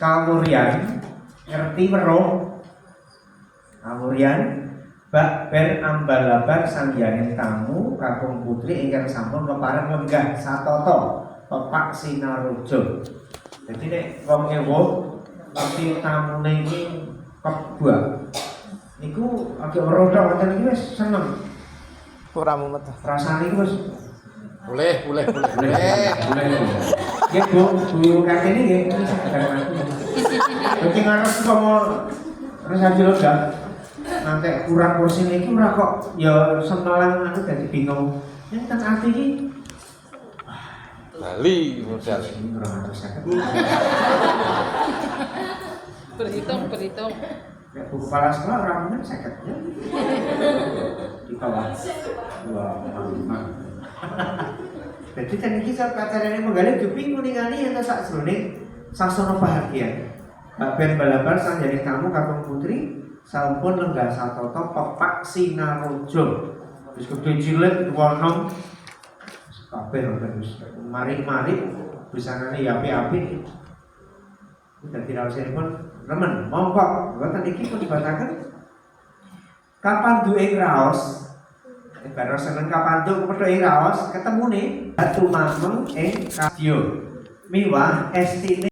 kawuryan ngerti weruh kawuryan bak ben ambalabar sangyaning tamu kakung putri ingkang sampun kepareng lenggah satata pepak sinaroja. Jadi nek wong ewuh ngerti tamune iki kebak niku agak weruh tok ngoten iki wis seneng. Ora mumet. Rasane iku wis Boleh. ya bu kakek ini ya ini sadar aku. Jadi ngarep sama rasa jelek gak nanti kurang kursi ini kurang kok ya senolang aku jadi bingung. Ini kan arti ini Bali modal. Berhitung. Ya buku kepala sekolah orang bener sakit ya. Di bawah 2,5. Jadi kan ini saat pacarnya menggali kuping meninggali yang tak seruning sasono bahagia. Ben balabar sang jadi kamu kakung putri sampun lenggah satata pepak sinaroja. Wis gedhe cilik wonom kabeh terus mari-mari busanane ya apik-apik. Dadi raosipun remen monggo mboten iki pun dibataken kapan duwe raos baru seneng kapan tuh kepedoki raos ketemune batu mameng ing radio miwah estine